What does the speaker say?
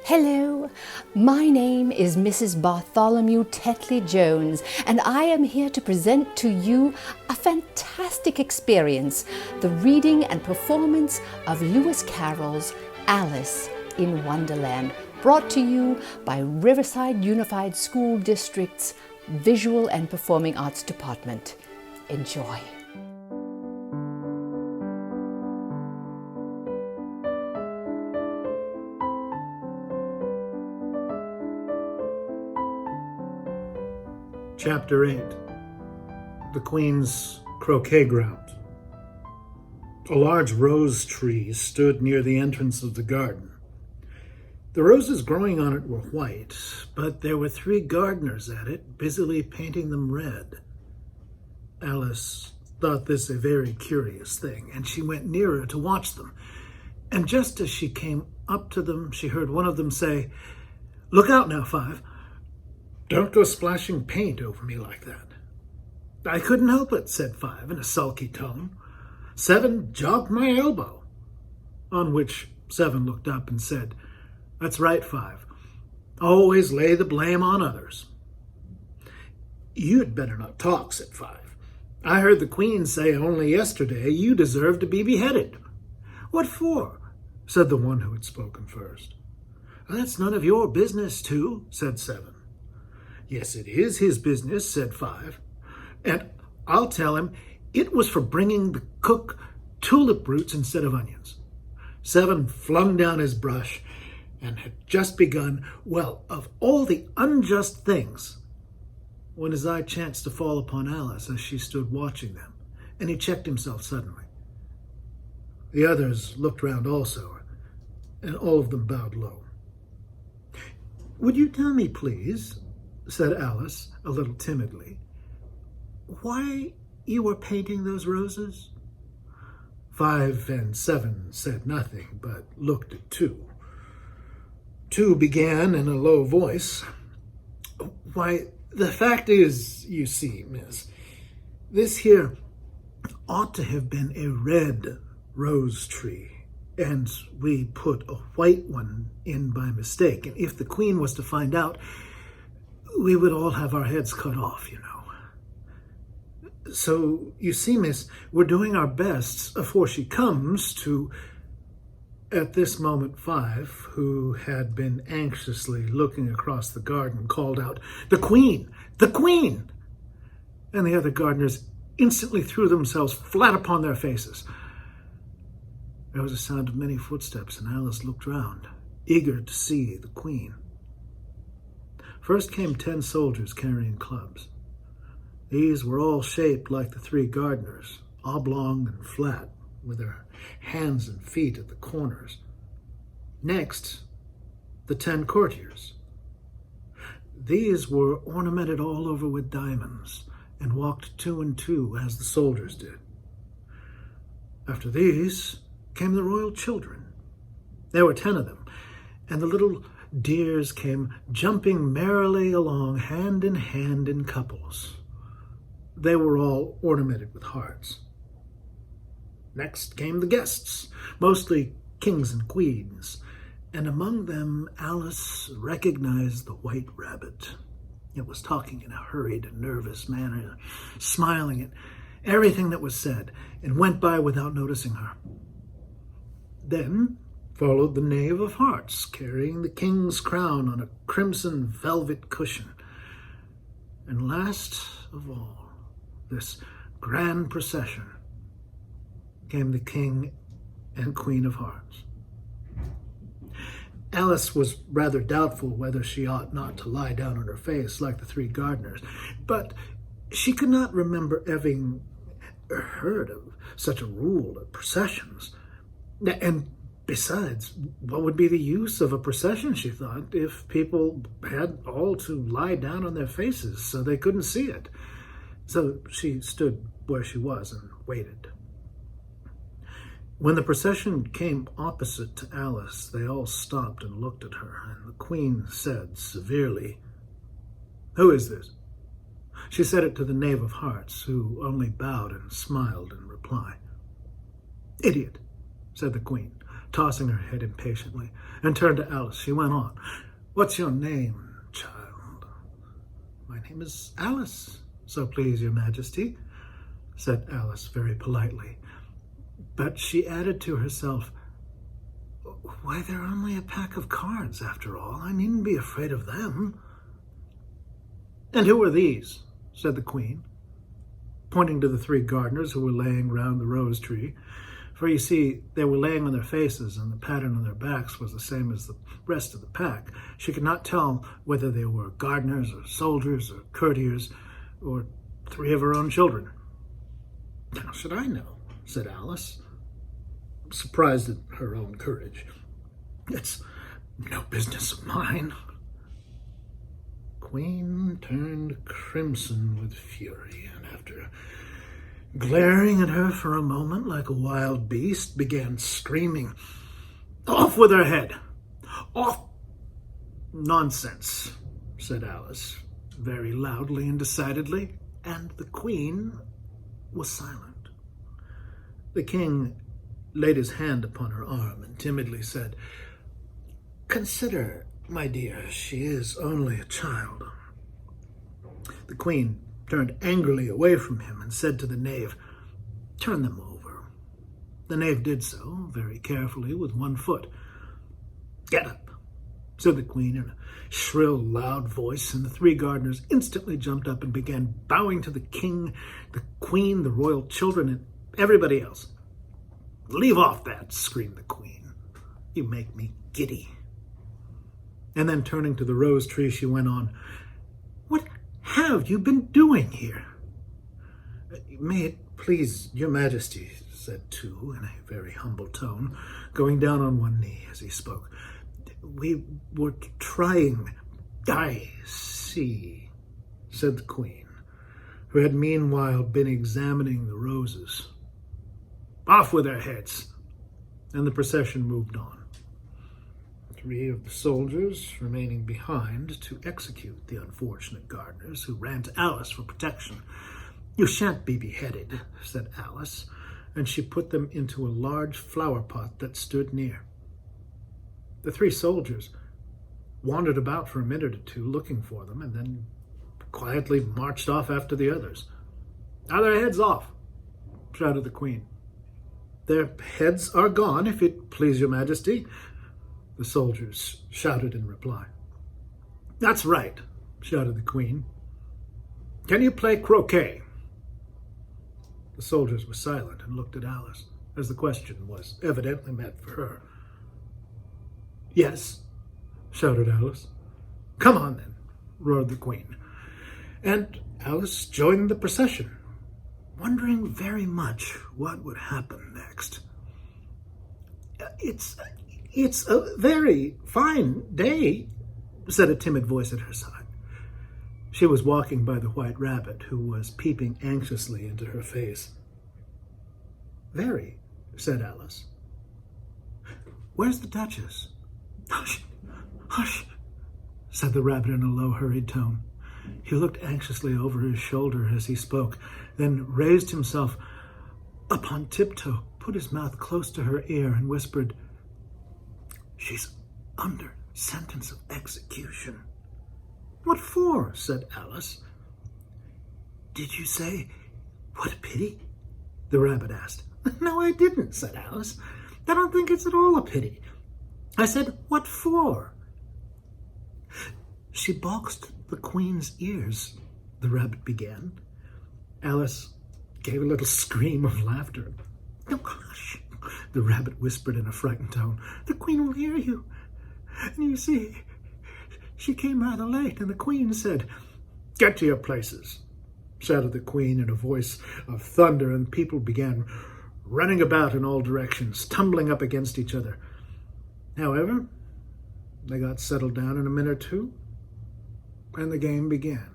Hello, my name is Mrs. Bartholomew Tetley Jones, and I am here to present to you a fantastic experience, the reading and performance of Lewis Carroll's Alice in Wonderland, brought to you by Riverside Unified School District's Visual and Performing Arts Department. Enjoy. Chapter 8. The Queen's Croquet Ground. A large rose tree stood near the entrance of the garden. The roses growing on it were white, but there were 3 gardeners at it, busily painting them red. Alice thought this a very curious thing, and she went nearer to watch them. And just as she came up to them, she heard one of them say, "Look out now, Five. Don't go splashing paint over me like that." "I couldn't help it," said Five in a sulky tone. "Seven jogged my elbow." On which Seven looked up and said, "That's right, Five. Always lay the blame on others." "You'd better not talk," said Five. "I heard the Queen say only yesterday you deserved to be beheaded." "What for?" said the one who had spoken first. "That's none of your business, too," said Seven. "Yes, it is his business," said Five. "And I'll tell him it was for bringing the cook tulip roots instead of onions." Seven flung down his brush and had just begun, "Well, of all the unjust things," when his eye chanced to fall upon Alice as she stood watching them, and he checked himself suddenly. The others looked round also, and all of them bowed low. "Would you tell me, please," said Alice, a little timidly, "why you were painting those roses?" Five and Seven said nothing, but looked at Two. Two began in a low voice, "Why, the fact is, you see, miss, this here ought to have been a red rose tree, and we put a white one in by mistake, and if the Queen was to find out, we would all have our heads cut off, you know. So, you see, miss, we're doing our best afore she comes to—" At this moment, Five, who had been anxiously looking across the garden, called out, "The Queen! The Queen!" And the other gardeners instantly threw themselves flat upon their faces. There was a sound of many footsteps, and Alice looked round, eager to see the Queen. First came 10 soldiers carrying clubs. These were all shaped like the 3 gardeners, oblong and flat, with their hands and feet at the corners. Next, the 10 courtiers. These were ornamented all over with diamonds, and walked 2 and 2 as the soldiers did. After these came the royal children. There were 10 of them, and the little dears came jumping merrily along hand in couples. They were all ornamented with hearts. Next came the guests, mostly kings and queens, and among them Alice recognized the White Rabbit. It was talking in a hurried and nervous manner, smiling at everything that was said, and went by without noticing her. Then followed the Knave of Hearts, carrying the king's crown on a crimson velvet cushion. And last of all, this grand procession, came the King and Queen of Hearts. Alice was rather doubtful whether she ought not to lie down on her face like the 3 gardeners, but she could not remember having heard of such a rule at processions. And besides, what would be the use of a procession, she thought, if people had all to lie down on their faces so they couldn't see it? So she stood where she was and waited. When the procession came opposite to Alice, they all stopped and looked at her, and the Queen said severely, "Who is this?" She said it to the Knave of Hearts, who only bowed and smiled in reply. "Idiot," said the Queen, tossing her head impatiently, and turned to Alice. She went on. "What's your name, child?" "My name is Alice, so please your majesty," said Alice very politely. But she added to herself, "Why, they're only a pack of cards, after all. I needn't be afraid of them." "And who are these?" said the queen, pointing to the 3 gardeners who were laying round the rose tree. For you see, they were laying on their faces, and the pattern on their backs was the same as the rest of the pack. She could not tell whether they were gardeners or soldiers or courtiers or 3 of her own children. "How should I know?" said Alice, surprised at her own courage. "It's no business of mine." Queen turned crimson with fury, and after glaring at her for a moment like a wild beast, began screaming, "Off with her head! Off!" "Nonsense," said Alice, very loudly and decidedly, and the queen was silent. The king laid his hand upon her arm and timidly said, "Consider, my dear, she is only a child." The queen turned angrily away from him and said to the knave, "Turn them over." The knave did so, very carefully, with 1 foot. "Get up," said the queen in a shrill, loud voice, and the 3 gardeners instantly jumped up and began bowing to the king, the queen, the royal children, and everybody else. "Leave off that," screamed the queen. "You make me giddy." And then, turning to the rose tree, she went on, "What have you been doing here?" "May it please your majesty," said two in a very humble tone, going down on one knee as he spoke. "We were trying—" "I see," said the queen, who had meanwhile been examining the roses. "Off with their heads!" And the procession moved on, 3 of the soldiers remaining behind to execute the unfortunate gardeners, who ran to Alice for protection. "You shan't be beheaded," said Alice, and she put them into a large flower pot that stood near. The 3 soldiers wandered about for a minute or 2 looking for them, and then quietly marched off after the others. "Are their heads off?" shouted the queen. "Their heads are gone, if it please your majesty," the soldiers shouted in reply. "That's right," shouted the queen. "Can you play croquet?" The soldiers were silent and looked at Alice, as the question was evidently meant for her. "Yes," shouted Alice. "Come on, then," roared the queen. And Alice joined the procession, wondering very much what would happen next. It's a very fine day," said a timid voice at her side. She was walking by the white rabbit, who was peeping anxiously into her face. "Very," said Alice. "Where's the Duchess?" "Hush, hush," said the rabbit in a low, hurried tone. He looked anxiously over his shoulder as he spoke, then raised himself up on tiptoe, put his mouth close to her ear, and whispered, "She's under sentence of execution." "What for?" said Alice. "Did you say, 'What a pity'?" the rabbit asked. "No, I didn't," said Alice. "I don't think it's at all a pity. I said, 'What for?'" "She boxed the queen's ears," the rabbit began. Alice gave a little scream of laughter. "No, hush," the rabbit whispered in a frightened tone. "The queen will hear you. And you see, she came rather late, and the queen said—" "Get to your places," shouted the queen in a voice of thunder, and people began running about in all directions, tumbling up against each other. However, they got settled down in a minute or 2, and the game began.